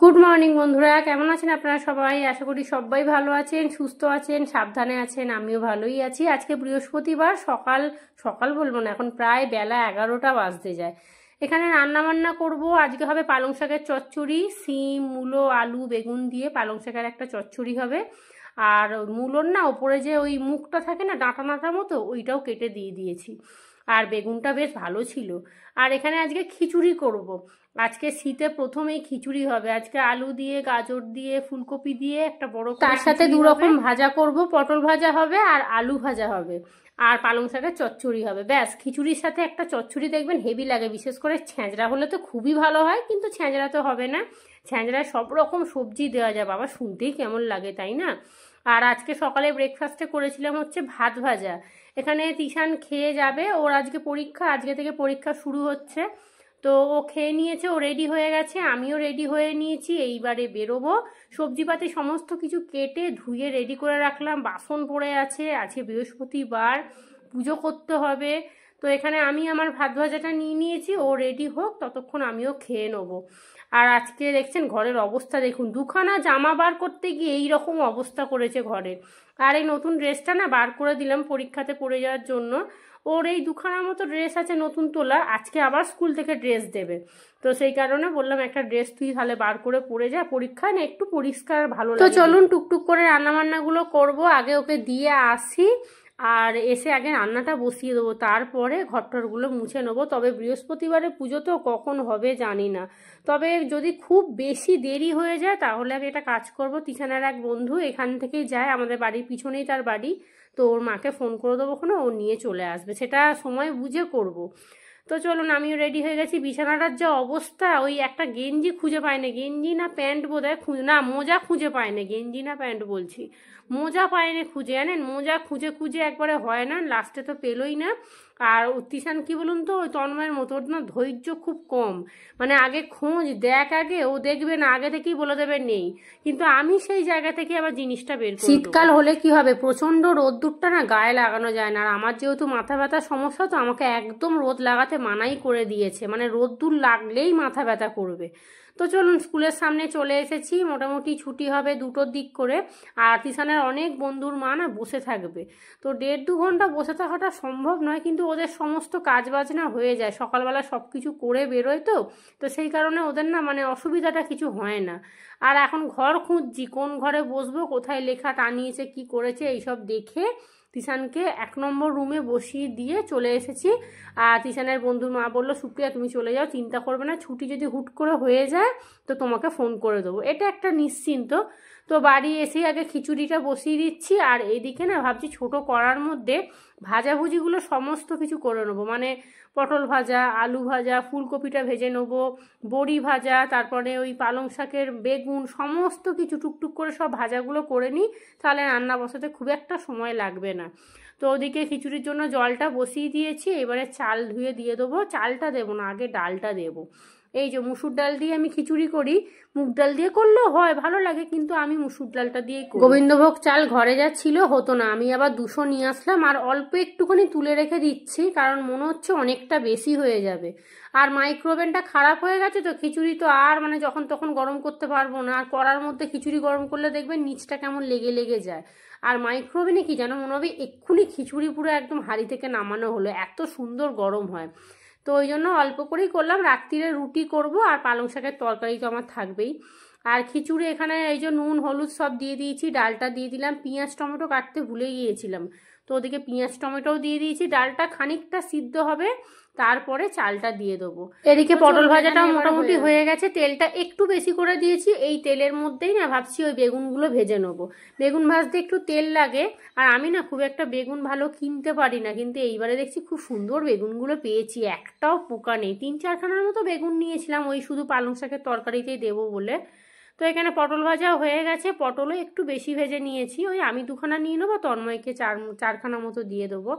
Good morning বন্ধুরা, কেমন আছেন আপনারা সবাই? আশা করি সবাই ভালো আছেন, সুস্থ আছেন, সাবধানে আছেন। আমিও ভালোই আছি। আজকে বৃহস্পতিবার, সকাল সকাল বলবো না, এখন প্রায় বেলা 11টা বাজতে যায়। এখানে রান্না বান্না করব। আজকে হবে পালং শাকের চচ্চড়ি, সিম, মূলো, আলু, বেগুন দিয়ে পালং শাকের একটা চচ্চড়ি হবে। আর মূলোর না ওপরে যে ওই মুখটা থাকে না, ডাঁটা ডাঁটার মতো, ওইটাও কেটে দিয়ে দিয়েছি। আর বেগুনটা বেশ ভালো ছিল। আর এখানে আজকে খিচুড়ি করব। আজকে শীতে প্রথমেই খিচুড়ি হবে। আজকে আলু দিয়ে, গাজর দিয়ে, ফুলকপি দিয়ে একটা বড়, তার সাথে দু রকম ভাজা করব। পটল ভাজা হবে আর আলু ভাজা হবে, আর পালং শাকের চচ্চড়ি হবে। ব্যাস, খিচুড়ির সাথে একটা চচ্চড়ি দেখবেন হেভি লাগে। বিশেষ করে ছ্যাঁচড়া হলে তো খুবই ভালো হয়, কিন্তু ছ্যাঁচড়া তো হবে না। ছ্যাঁচড়ায় সব রকম সবজি দেওয়া যায়, বাবা শুনতেই কেমন লাগে, তাই না? আর আজকে সকালে ব্রেকফাস্টে করেছিলাম হচ্ছে ভাত ভাজা। এখানে তিশান খেয়ে যাবে, ওর আজকে পরীক্ষা, আজকে থেকে পরীক্ষা শুরু হচ্ছে। তো ও খেয়ে নিয়েছে, ও রেডি হয়ে গেছে, আমিও রেডি হয়ে নিয়েছি। এইবারে বেরোবো। সবজিপাতি সমস্ত কিছু কেটে ধুয়ে রেডি করে রাখলাম। বাসন পড়ে আছে, আজকে বৃহস্পতিবার, পুজো করতে হবে। তো এখানে আমি আমার ভাত ভাজাটা নিয়ে নিয়েছি, ও রেডি হোক, ততক্ষণ আমিও খেয়ে নেবো। আর আজকে দেখছেন ঘরের অবস্থা, দেখুন, দুখানা জামা বার করতে গিয়ে এই রকম অবস্থা করেছে ঘরের। আর এই নতুন ড্রেসটা না বার করে দিলাম পরীক্ষাতে পরে যাওয়ার জন্য। ওর এই দুখানার মতো ড্রেস আছে নতুন তোলা, আজকে আবার স্কুল থেকে ড্রেস দেবে। তো সেই কারণে বললাম একটা ড্রেস তুই তাহলে বার করে পরে যা, পরীক্ষায় না একটু পরিষ্কার ভালো লাগে। তো চলুন টুকটুক করে রান্নাবান্নাগুলো করবো, আগে ওকে দিয়ে আসি। আর এসে আগে রান্নাটা বসিয়ে দেবো, তারপরে ঘরটরগুলো মুছে নেবো। তবে বৃহস্পতিবারে পুজো তো কখন হবে জানি না। তবে যদি খুব বেশি দেরি হয়ে যায় তাহলে আমি একটা কাজ করব, তিশানার এক বন্ধু এখান থেকেই যায়, আমাদের বাড়ির পিছনেই তার বাড়ি। তো ওর মাকে ফোন করে দেবো, ওখানে ও নিয়ে চলে আসবে, সেটা সময় বুঝে করব। তো চলুন, আমিও রেডি হয়ে গেছি। বিছানাটার যা অবস্থা, ওই একটা গেঞ্জি খুঁজে পায় না, গেঞ্জি না প্যান্ট বোধহয় না মোজা খুঁজে পায় না, গেঞ্জি না প্যান্ট বলছি, মোজা পায় না খুঁজে, জানেন, মোজা খুঁজে খুঁজে একবারে হয় না, লাস্টে তো পেলোই না। আর তিশান কি বলুন তো, ওই তন্ময়ের মতো, ওর না ধৈর্য খুব কম। মানে আগে খোঁজ দেখ, আগে ও দেখবে না, আগে থেকেই বলে দেবে নেই। কিন্তু আমি সেই জায়গা থেকে আবার জিনিসটা বের করি। শীতকাল হলে কি হবে, প্রচন্ড রোদ্দুরটা না গায়ে লাগানো যায় না। আর আমার যেহেতু মাথা ব্যথার সমস্যা, তো আমাকে একদম রোদ লাগাতে মানাই করে দিয়েছে, মানে রোদ্দুর লাগলেই মাথা ব্যথা করবে। তো চলুন, স্কুলের সামনে চলে এসেছি। মোটামুটি ছুটি হবে 2টোর দিক করে। আর তিশানের অনেক বন্ধুর মা না বসে থাকবে। তো 1.5-2 ঘন্টা বসে থাকাটা সম্ভব নয়, কিন্তু ওদের সমস্ত কাজ বাজনা হয়ে যায়, সকালবেলা সব কিছু করে বেরোয়। তো তো সেই কারণে ওদের না মানে অসুবিধাটা কিছু হয় না। আর এখন ঘর খুঁজছি, কোন ঘরে বসবো, কোথায় লেখা টানিয়েছে, কি করেছে, এইসব দেখে তিশানকে 1 নম্বর রুমে বসিয়ে দিয়ে চলে এসেছি। আর তিশানের বন্ধুর মা বললো, সুপ্রিয়া তুমি চলে যাও, চিন্তা করবে না, ছুটি যদি হুট করে হয়ে যায় তো তোমাকে ফোন করে দেবো, এটা একটা নিশ্চিন্ত। তো বাড়ি এসেই আগে খিচুড়িটা বসিয়ে দিচ্ছি। আর এইদিকে না ভাবছি ছোট কড়ার মধ্যে ভাজাভুজিগুলো সমস্ত কিছু করে নেবো, মানে পটল ভাজা, আলু ভাজা, ফুলকপিটা ভেজে নেবো, বড়ি ভাজা, তারপরে ওই পালং শাকের বেগুন, সমস্ত কিছু টুকটুক করে সব ভাজাগুলো করে নিই, তাহলে রান্না বসাতে খুব একটা সময় লাগবে না। তো ওদিকে খিচুড়ির জন্য জলটা বসিয়ে দিয়েছি, এবারে চাল ধুয়ে দিয়ে দেবো। চালটা দেবো না, আগে ডালটা দেবো। এই যে মুসুর ডাল দিয়ে আমি খিচুড়ি করি, মুগ ডাল দিয়ে করলেও হয়, ভালো লাগে, কিন্তু আমি মুসুর ডালটা দিয়েই করি। গোবিন্দভোগ চাল ঘরে যা ছিল হতো না, আমি আবার 200 নিয়ে আসলাম। আর অল্প একটুখানি তুলে রেখে দিচ্ছি, কারণ মনে হচ্ছে অনেকটা বেশি হয়ে যাবে। আর মাইক্রোওভেনটা খারাপ হয়ে গেছে, তো খিচুড়ি তো আর মানে যখন তখন গরম করতে পারবো না। আর কড়ার মধ্যে খিচুড়ি গরম করলে দেখবেন নিচটা কেমন লেগে লেগে যায়। আর মাইক্রোওভেনে কি জানো, মনে হবে এক্ষুনি খিচুড়ি পুরো একদম হাঁড়ি থেকে নামানো হলো, এত সুন্দর গরম হয়। তো ওই জন্য অল্প করেই করলাম। রাত্রিরে রুটি করব, আর পালং শাকের তরকারি তো আমার থাকবেই। আর খিচুড়ি এখানে এই যে নুন হলুদ সব দিয়ে দিয়েছি, ডালটা দিয়ে দিলাম। পেঁয়াজ টমেটো কাটতে ভুলে গিয়েছিলাম, তো ওদিকে পেঁয়াজ টমেটোও দিয়ে দিয়েছি। ডালটা খানিকটা সিদ্ধ হবে, তারপরে চালটা দিয়ে দেবো। এদিকে পটল ভাজাটাও মোটামুটি হয়ে গেছে, তেলটা একটু বেশি করে দিয়েছি। এই তেলের মধ্যেই না ভাবছি ওই বেগুনগুলো ভেজে নেবো। বেগুন ভাজতে একটু তেল লাগে, আর আমি না খুব একটা বেগুন ভালো কিনতে পারি না, কিন্তু এইবারে দেখছি খুব সুন্দর বেগুনগুলো পেয়েছি, একটাও পোকা নেই। 3-4খানার মতো বেগুন নিয়েছিলাম, ওই শুধু পালং শাকের তরকারিতেই দেবো বলে। তো এখানে পটল ভাজা হয়ে গেছে, পটলও একটু বেশি ভেজে নিয়েছি, ওই আমি 2খানা নিয়ে নেবো, তন্ময়কে 4খানা মতো দিয়ে দেবো।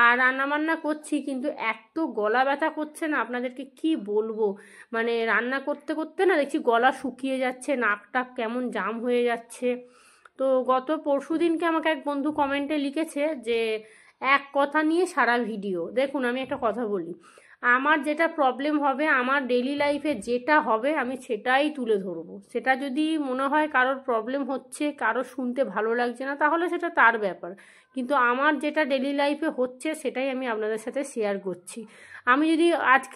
আর রান্নাবান্না করছি, কিন্তু এত গলা ব্যথা করছে না, আপনাদেরকে কি বলবো। মানে রান্না করতে করতে না দেখছি গলা শুকিয়ে যাচ্ছে, নাক টাক কেমন জাম হয়ে যাচ্ছে। তো গত পরশুদিনকে আমাকে এক বন্ধু কমেন্টে লিখেছে যে এক কথা নিয়ে সারা ভিডিও। দেখুন, আমি একটা কথা বলি, আমার যেটা প্রবলেম হবে, আমার ডেইলি লাইফে যেটা হবে আমি সেটাই তুলে ধরবো। সেটা যদি মনে হয় কারোর প্রবলেম হচ্ছে, কারোর শুনতে ভালো লাগছে না, তাহলে সেটা তার ব্যাপার। কিন্তু আমার যেটা ডেইলি লাইফে হচ্ছে সেটাই আমি আপনাদের সাথে শেয়ার করছি। আমি যদি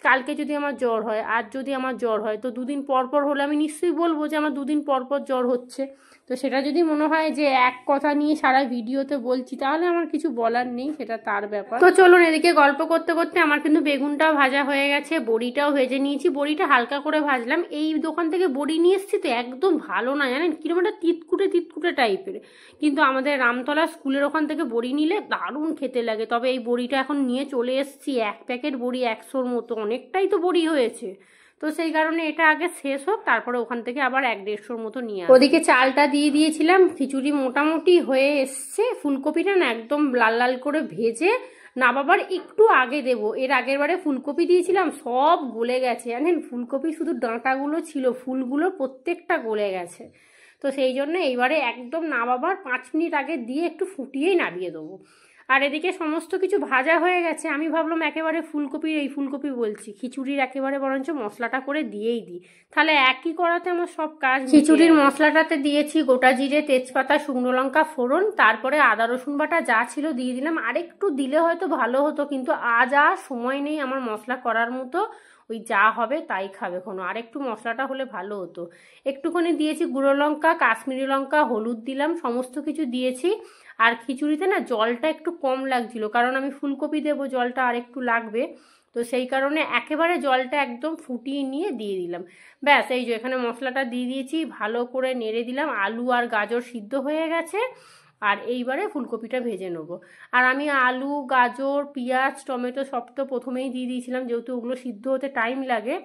কালকে যদি আমার জ্বর হয়, আজ যদি আমার জ্বর হয়, তো দুদিন পর পর হলে আমি নিশ্চয়ই বলবো যে আমার দুদিন পর পর জ্বর হচ্ছে। তো সেটা যদি মনে হয় যে এক কথা নিয়ে সারা ভিডিওতে বলছি, তাহলে আমার কিছু বলার নেই, সেটা তার ব্যাপার। তো চলুন, এদিকে গল্প করতে করতে আমার কিন্তু বেগুনটাও ভাজা হয়ে গেছে, বড়িটাও ভেজে নিয়েছি। বড়িটা হালকা করে ভাজলাম। এই দোকান থেকে বড়ি নিয়ে এসেছি তো একদম ভালো না, জানেন, কিরকম একটা তিতকুটে তিতকুটে টাইপের। কিন্তু আমাদের রামতলা স্কুলের ওখান থেকে বড়ি নিলে দারুণ খেতে লাগে। তবে এই বড়িটা এখন নিয়ে চলে এসেছি, এক প্যাকেট বড়ি 100-র মতো, অনেকটাই তো বড়ি হয়েছে। তো সেই কারণে এটা আগে শেষ হোক, তারপরে ওখান থেকে আবার 1-150-র মতো নিয়ে আসবো। ওদিকে চালটা দিয়ে দিয়েছিলাম, খিচুড়ি মোটামুটি হয়ে এসছে। ফুলকপিটা না একদম লাল লাল করে ভেজে নামাবার একটু আগে দেবো। এর আগের বারে ফুলকপি দিয়েছিলাম, সব গলে গেছে, জানেন, ফুলকপি শুধু ডাঁটাগুলো ছিল, ফুলগুলো প্রত্যেকটা গলে গেছে। তো সেই জন্য এইবারে একদম নামাবার 5 মিনিট আগে দিয়ে একটু ফুটিয়েই নামিয়ে দেবো। আর এদিকে সমস্ত কিছু ভাজা হয়ে গেছে। আমি ভাবলাম একেবারে ফুলকপি বলছি, খিচুড়ির একেবারে বরঞ্চ মশলাটা করে দিয়েই দিই, তাহলে একই করাতে আমার সব কাজ। খিচুড়ির মশলাটাতে দিয়েছি গোটা জিরে, তেজপাতা, শুকনো লঙ্কা ফোড়ন, তারপরে আদা রসুন বাটা যা ছিল দিয়ে দিলাম। আরেকটু দিলে হয়তো ভালো হতো, কিন্তু আজ আর সময় নেই আমার মশলা করার মতো। ওই যা হবে তাই খাবে কোনো, আর একটু মশলাটা হলে ভালো হতো। একটুখানি দিয়েছি গুঁড়ো লঙ্কা, কাশ্মীরি লঙ্কা, হলুদ দিলাম, সমস্ত কিছু দিয়েছি। আর খিচুড়িতে না জলটা একটু কম লাগছিল, কারণ আমি ফুলকপি দেবো, জলটা আর একটু লাগবে। তো সেই কারণে একেবারে জলটা একদম ফুটিয়ে নিয়ে দিয়ে দিলাম। ব্যাস, এই যে এখানে মশলাটা দিয়ে দিয়েছি, ভালো করে নেড়ে দিলাম। আলু আর গাজর সিদ্ধ হয়ে গেছে, আর এইবারে ফুলকপিটা ভেজে নেবো। আর আমি আলু, গাজর, পেঁয়াজ, টমেটো সব তো প্রথমেই দিয়ে দিয়েছিলাম, যেহেতু ওগুলো সিদ্ধ হতে টাইম লাগে।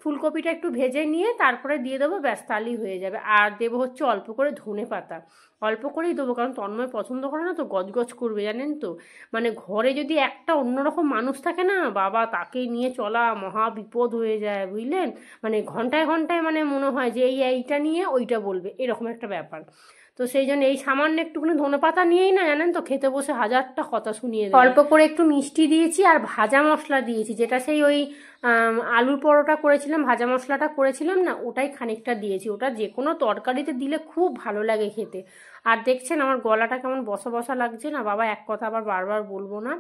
ফুলকপিটা একটু ভেজে নিয়ে তারপরে দিয়ে দেবো, ব্যাস তাহলেই হয়ে যাবে। আর দেবো হচ্ছে অল্প করে ধনে পাতা, অল্প করেই দেবো, কারণ তন্ময় পছন্দ করে না তো, গজগজ করবে, জানেন তো। মানে ঘরে যদি একটা অন্যরকম মানুষ থাকে না বাবা, তাকে নিয়ে চলা মহা বিপদ হয়ে যায়, বুঝলেন। মানে ঘন্টায় ঘন্টায় মানে মনে হয় যে এইটা নিয়ে ওইটা বলবে, এরকম একটা ব্যাপার। তো সেই জন্য এই সামান্য একটুখানি ধনেপাতা নিয়েই না, জানেন তো, খেতে বসে হাজারটা কথা শুনিয়ে দেয়। অল্প করে একটু মিষ্টি দিয়েছি আর ভাজা মশলা দিয়েছি, যেটা সেই ওই আলুর পরোটা করেছিলাম, ভাজা মশলাটা করেছিলাম না, ওটাই খানিকটা দিয়েছি। ওটা যে কোনো তরকারিতে দিলে খুব ভালো লাগে খেতে। আর দেখছেন আমার গলাটা কেমন বসা বসা লাগছে না বাবা, এক কথা আবার বারবার বলবো না।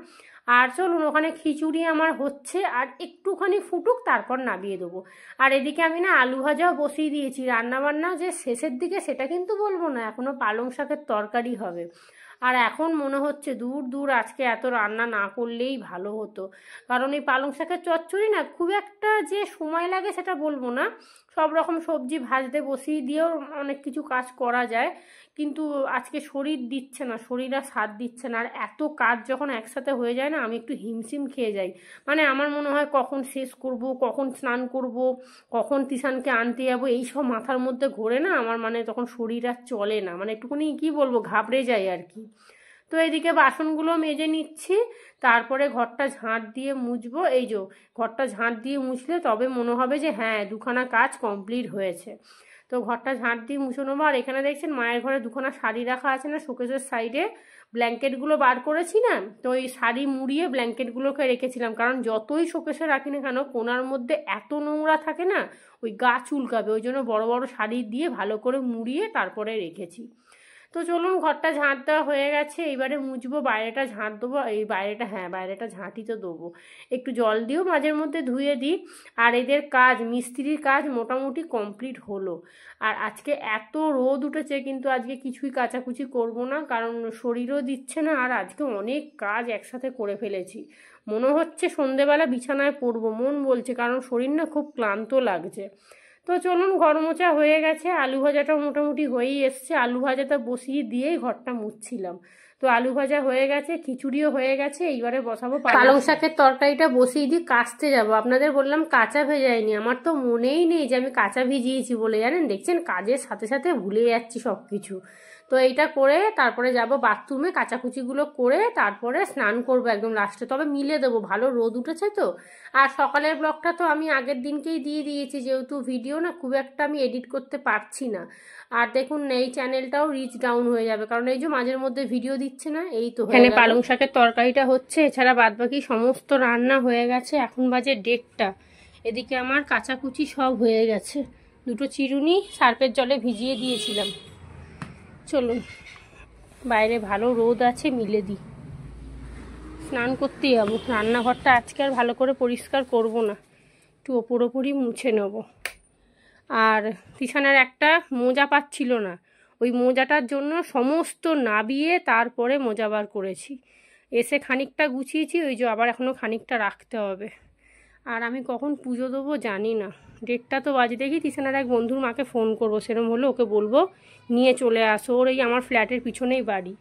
আর চলুন, ওখানে খিচুড়ি আমার হচ্ছে, আর একটুখানি ফুটুক, তারপর নামিয়ে দেবো। আর এদিকে আমি না আলু ভাজাও বসিয়ে দিয়েছি। রান্নাবান্না যে শেষের দিকে সেটা কিন্তু বলবো না, এখনও পালং শাকের তরকারি হবে। আর এখন মনে হচ্ছে দূর দূর আজকে এত রান্না না করলেই ভালো হতো, কারণ এই পালং শাকের চচ্চড়ি না খুব একটা যে সময় লাগে সেটা বলবো না, সব রকম সবজি ভাজতে বসিয়ে দিয়েও অনেক কিছু কাজ করা যায়। কিন্তু আজকে শরীর দিচ্ছে না, শরীর আর সাথ দিচ্ছে না। আর এত কাজ যখন একসাথে হয়ে যায় না, আমি একটু হিমশিম খেয়ে যাই। মানে আমার মনে হয় কখন শেষ করব, কখন স্নান করব, কখন তিশানকে আনতে যাবো, এইসব মাথার মধ্যে ঘোরে না আমার, মানে তখন শরীর আর চলে না, মানে একটুখানি কি বলবো, ঘাবড়ে যায় আর কি। তো এদিকে বাসনগুলো মেজে নিচ্ছি, তারপরে ঘরটা ঝাঁট দিয়ে মুছবো। এই যে ঘরটা ঝাঁট দিয়ে মুছলে তবে মনে হবে যে হ্যাঁ দুখানা কাজ কমপ্লিট হয়েছে। তো ঘরটা ঝাঁট দিয়ে মুছে নেবো। আর এখানে দেখছেন মায়ের ঘরে দুখানা শাড়ি রাখা আছে না শোকেসের সাইডে, ব্ল্যাঙ্কেটগুলো বার করেছি না, তো ওই শাড়ি মুড়িয়ে ব্ল্যাঙ্কেটগুলোকে রেখেছিলাম, কারণ যতই শোকেসে রাখি না কেন কোনার মধ্যে এত নোংরা থাকে না, ওই গা চুলকাবে, ওই জন্য বড় বড় শাড়ি দিয়ে ভালো করে মুড়িয়ে তারপরে রেখেছি। তো চলুন, ঘরটা ঝাঁট দেওয়া হয়ে গেছে, এইবারে মুছবো, বাইরেটা ঝাঁট দেবো। এই বাইরেটা, হ্যাঁ বাইরেটা ঝাঁটই তো দেবো, একটু জল দিয়েও মাঝের মধ্যে ধুয়ে দিই। আর এদের কাজ, মিস্ত্রির কাজ মোটামুটি কমপ্লিট হলো। আর আজকে এত রোদ উঠেছে, কিন্তু আজকে কিছুই কাচাকুচি করব না, কারণ শরীরও দিচ্ছে না। আর আজকে অনেক কাজ একসাথে করে ফেলেছি, মনে হচ্ছে সন্ধেবেলা বিছানায় পড়বো মন বলছে, কারণ শরীর না খুব ক্লান্ত লাগছে। তো চলুন, ঘর মোছা হয়ে গেছে, আলু ভাজাটাও মোটামুটি হয়েই এসছে, আলু ভাজাটা বসিয়ে দিয়েই ঘরটা মুছছিলাম। তো আলু ভাজা হয়ে গেছে, খিচুড়িও হয়ে গেছে, এইবারে বসাবো পালং শাকের তরকারিটা, বসিয়ে দিয়ে কাচতে যাবো। আপনাদের বললাম কাঁচা ভেজাইনি, আমার তো মনেই নেই যে আমি কাঁচা ভিজিয়েছি বলে, জানেন, দেখছেন কাজের সাথে সাথে ভুলে যাচ্ছি সব কিছু। তো এইটা করে তারপরে যাব বাথরুমে, কাচাকুচিগুলো করে তারপরে স্নান করবো একদম লাস্টে। তবে মিলে দেবো, ভালো রোদ উঠেছে তো। আর সকালের ব্লগটা তো আমি আগের দিনকেই দিয়ে দিয়েছি, যেহেতু ভিডিও না খুব একটা আমি এডিট করতে পারছি না। আর দেখুন এই চ্যানেলটাও রিচ ডাউন হয়ে যাবে, কারণ এই যে মাঝের মধ্যে ভিডিও দিচ্ছে না। এই তো এখানে পালং শাকের তরকারিটা হচ্ছে, এছাড়া বাদবাকি সমস্ত রান্না হয়ে গেছে। এখন বাজে 1:30। এদিকে আমার কাচাকুচি সব হয়ে গেছে। দুটো চিরুনি সার্ফের জলে ভিজিয়ে দিয়েছিলাম। চলুন, বাইরে ভালো রোদ আছে, মিলে দিই। স্নান করতে যাবো। রান্নাঘরটা আজকে আর ভালো করে পরিষ্কার করব না, একটু ওপরই মুছে নেব। আর তিশানের একটা মোজা পাচ্ছিল না, ওই মোজাটার জন্য সমস্ত নাবিয়ে তারপরে মোজা বার করেছি। এসে খানিকটা গুছিয়েছি, ওই যে আবার এখনও খানিকটা রাখতে হবে। আর আমি কখন পুজো দেবো জানি না। 1:30 তো বাজে। দেখি তিশানের এক বন্ধুর মাকে ফোন করবো, সেরকম হলে ওকে বলবো নিয়ে চলে আসো। ওর এই আমার ফ্ল্যাটের পিছনেই বাড়ি।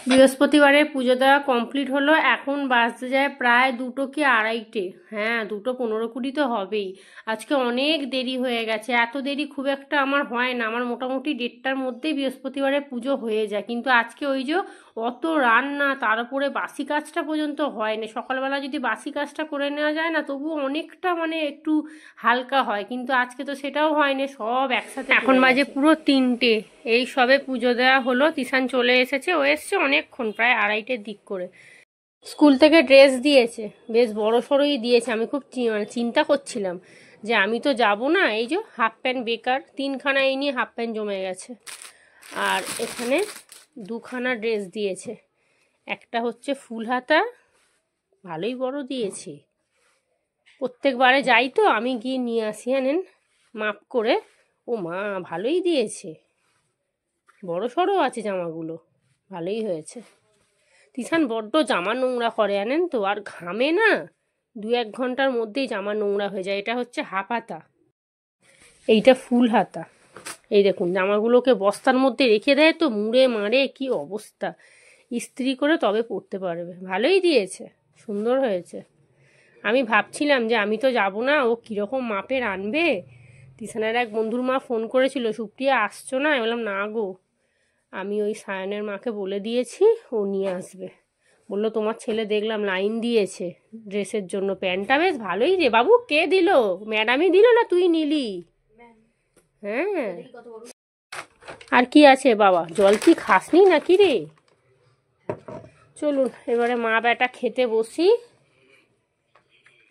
বৃহস্পতিবারের পুজো দেওয়া কমপ্লিট হলো। এখন বাজতে যায় প্রায় 2টো কি 2:30। হ্যাঁ, 2:15-20 তো হবেই। আজকে অনেক দেরি হয়ে গেছে। এত দেরি খুব একটা আমার হয় না, আমার মোটামুটি 1:30টার মধ্যেই বৃহস্পতিবারের পুজো হয়ে যায়। কিন্তু আজকে ওই যে অত রান্না, তার উপরে বাসি কাজটা পর্যন্ত হয় না। সকালবেলা যদি বাসি কাজটা করে নেওয়া যায় না, তবুও অনেকটা মানে একটু হালকা হয়, কিন্তু আজকে তো সেটাও হয়নি, সব একসাথে। এখন বাজে পুরো 3টে। এই সবে পুজো দেওয়া হলো। তিশান চলে এসেছে, ও এসছে অনেকক্ষণ, প্রায় 2:30-টের দিক করে। স্কুল থেকে ড্রেস দিয়েছে, বেশ বড় সড়োই দিয়েছে। আমি খুব চিন্তা করছিলাম যে আমি তো যাব না। এই যে হাফ প্যান্ট বেকার, 3খানা এই নিয়ে হাফ প্যান্ট জমে গেছে। আর এখানে 2খানা ড্রেস দিয়েছে। একটা হচ্ছে ফুল হাতা, ভালোই বড় দিয়েছে। প্রত্যেকবারে যাই তো আমি গিয়ে নিয়ে আসি, আনেন মাপ করে। ও মা, ভালোই দিয়েছে, বড় সড়ো আছে জামাগুলো, ভালোই হয়েছে। তিশান বড্ড জামা নোংরা করে আনেন তো, আর ঘামে না, 2-1 ঘন্টার মধ্যেই জামা নোংরা হয়ে যায়। এটা হচ্ছে হাফ হাতা, এইটা ফুল হাতা। এই দেখুন, জামাগুলোকে বস্তার মধ্যে রেখে দেয় তো, মুড়ে মারে, কি অবস্থা। ইস্ত্রি করে তবে পরতে পারবে। ভালোই দিয়েছে, সুন্দর হয়েছে। আমি ভাবছিলাম যে আমি তো যাব না, ও কীরকম মাপের আনবে। তিশানের এক বন্ধুর মা ফোন করেছিল, সুপ্রিয়া আসছো না? আমি বললাম না গো, আমি ওই সায়নের মাকে বলে দিয়েছি, ও নিয়ে আসবে। বললো তোমার ছেলে দেখলাম লাইন দিয়েছে ড্রেসের জন্য, প্যান্টটা বেশ ভালোই রে বাবু। কে দিল? ম্যাডামই দিল না তুই নিলি? হ্যাঁ, আর কি আছে বাবা, জল কি খাসনি নাকি রে? চলুন এবারে মা বেটা খেতে বসি।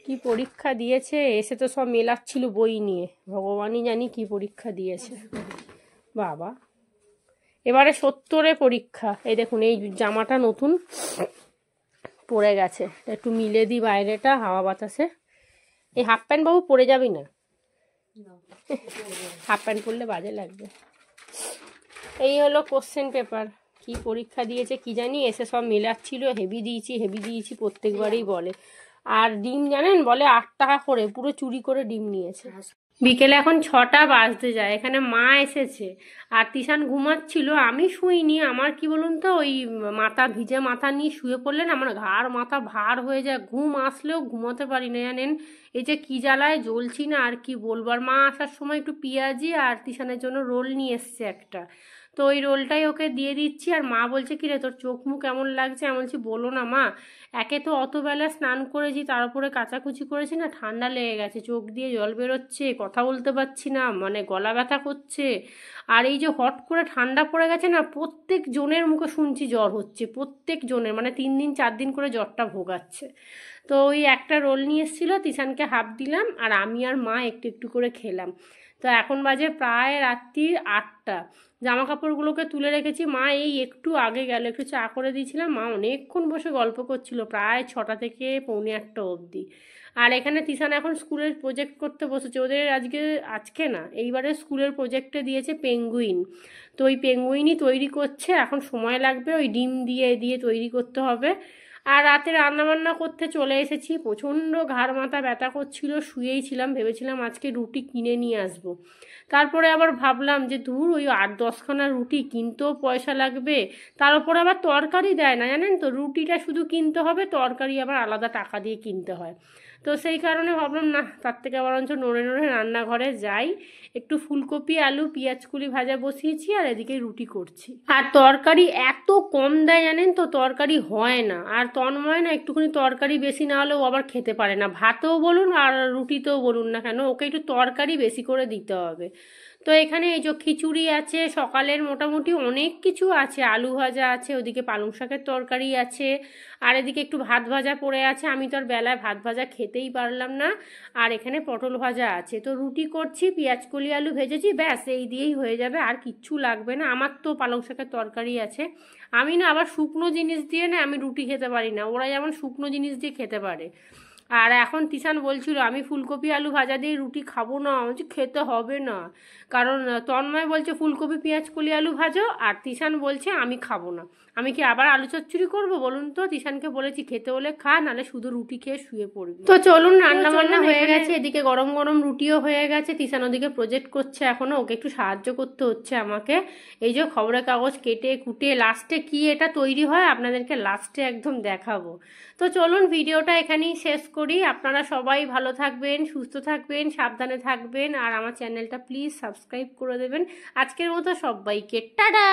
কি পরীক্ষা দিয়েছে, এসে তো সব মেলাচ্ছিল বই নিয়ে, ভগবানই জানি কি পরীক্ষা দিয়েছে বাবা। এবারে 70-এ পরীক্ষা। এই দেখুন, এই জামাটা নতুন পরে গেছে, একটু মিলে দিই বাইরেটা, হাওয়া বাতাসে। এই হাফ প্যান্ট বাবু পরে যাবি না? হাফ প্যান্ট পরলে বাজে লাগবে। এই হলো কোশ্চেন পেপার। কি পরীক্ষা দিয়েছে কি জানি, এসে সব মেলাচ্ছিল, হেভি দিয়েছি প্রত্যেকবারই বলে। আর ডিম জানেন, বলে 8 টাকা করে, পুরো চুরি করে ডিম নিয়েছে। বিকেলে এখন 6টা বাজতে যায়, এখানে মা এসেছে আর তিশান ঘুমাচ্ছিল, আমি শুইনি। আমার কি বলুন তো, ওই মাথা ভিজে মাথা নিয়ে শুয়ে পড়লে না আমার ঘাড় মাথা ভার হয়ে যায়, ঘুম আসলেও ঘুমোতে পারি না জানেন। এই যে কি জ্বালায় জ্বলছি না, আর কি বলবো। আর মা আসার সময় একটু পেঁয়াজি আর তিশানের জন্য রোল নিয়ে এসছে একটা, তো ওই রোলটাই ওকে দিয়ে দিচ্ছি। আর মা বলছে কি রে তোর চোখ মুখ কেমন লাগছে, আমি বলছি বলো না মা, একে তো অত বেলা স্নান করেছি, তার উপরে কাচাকুচি করেছি না, ঠান্ডা লেগে গেছে, চোখ দিয়ে জল বেরোচ্ছে, কথা বলতে পারছি না, মানে গলা ব্যথা করছে। আর এই যে হট করে ঠান্ডা পড়ে গেছে না, প্রত্যেক জনের মুখে শুনছি জ্বর হচ্ছে, প্রত্যেক জনের, মানে 3 দিন 4 দিন করে জ্বরটা ভোগাচ্ছে। তো ওই একটা রোল নিয়ে এসেছিলো, তিশানকে হাফ দিলাম আর আমি আর মা একটু একটু করে খেলাম। তো এখন বাজে প্রায় রাত্রির 8টা। জামা কাপড়গুলোকে তুলে রেখেছি, মা এই একটু আগে গেল, একটু চা করে দিয়েছিলাম, মা অনেকক্ষণ বসে গল্প করছিল, প্রায় 6টা থেকে পৌনে 1টা অবধি। আর এখানে তিশান এখন স্কুলের প্রজেক্ট করতে বসেছে, ওদের আজকে, আজকে না এইবারে স্কুলের প্রজেক্টে দিয়েছে পেঙ্গুইন। তো ওই পেঙ্গুইনই তৈরি করছে, এখন সময় লাগবে, ওই ডিম দিয়ে দিয়ে তৈরি করতে হবে। আর রাতে রান্নাবান্না করতে চলে এসেছি, প্রচণ্ড ঘাড় মাথা ব্যথা করছিল, শুয়েই ছিলাম, ভেবেছিলাম আজকে রুটি কিনে নিয়ে আসবো। তারপরে আবার ভাবলাম যে দূর, ওই 8-10খানা রুটি কিনতেও পয়সা লাগবে, তার উপরে আবার তরকারি দেয় না জানেন তো, রুটিটা শুধু কিনতে হবে, তরকারি আবার আলাদা টাকা দিয়ে কিনতে হয়। তো সেই কারণে ভাবলাম না, তার থেকে বরঞ্চ নড়ে নড়ে রান্নাঘরে যাই, একটু ফুলকপি আলু পেঁয়াজকুলি ভাজা বসিয়েছি আর এদিকে রুটি করছি। আর তরকারি এত কম দেয় জানেন তো, তরকারি হয় না। আর তন্ময় না একটুখানি তরকারি বেশি না হলেও আবার খেতে পারে না, ভাতেও বলুন আর রুটিতেও বলুন না কেন, ওকে একটু তরকারি বেশি করে দিতে হবে। তো এখানে এই যে খিচুড়ি আছে, সকালের মোটামুটি অনেক কিছু আছে, আলু ভাজা আছে, ওদিকে পালং শাকের তরকারি আছে, আর এদিকে একটু ভাত ভাজা পড়ে আছে, আমি তো আর বেলায় ভাত ভাজা খেতেই পারলাম না। আর এখানে পটল ভাজা আছে, তো রুটি করছি, পেঁয়াজকলি আলু ভেজেছি, ব্যাস এই দিয়েই হয়ে যাবে, আর কিচ্ছু লাগবে না। আমার তো পালং শাকের তরকারি আছে, আমি না আবার শুকনো জিনিস দিয়ে না আমি রুটি খেতে পারি না, ওরা যেমন শুকনো জিনিস দিয়ে খেতে পারে। আর এখন তিশান বলছিল আমি ফুলকপি আলু ভাজা দিয়ে রুটি খাবো না, বলছি খেতে হবে না, কারণ তন্ময় বলছে ফুলকপি পেঁয়াজ কলি আলু ভাজো, আর তিশান বলছে আমি খাবো না। আমি কি আবার আলু চচ্চড়ি করবো বলুন তো? তিশানকে বলেছি খেতে হলে খা, নাহলে শুধু রুটি খেয়ে শুয়ে পড়বি। তো চলুন, রান্না বান্না হয়ে গেছে, এদিকে গরম গরম রুটিও হয়ে গেছে, তিশান ওদিকে প্রজেক্ট করছে এখনো, ওকে একটু সাহায্য করতে হচ্ছে আমাকে। এই যে খবরের কাগজ কেটে কুটে লাস্টে কি এটা তৈরি হয় আপনাদেরকে লাস্টে একদম দেখাবো। তো চলুন ভিডিওটা এখানেই শেষ করি। আপনারা সবাই ভালো থাকবেন, সুস্থ থাকবেন, সাবধানে থাকবেন, আর আমার চ্যানেলটা প্লিজ সাবস্ক্রাইব করে দেবেন। আজকের মতো সবাইকে টাটা।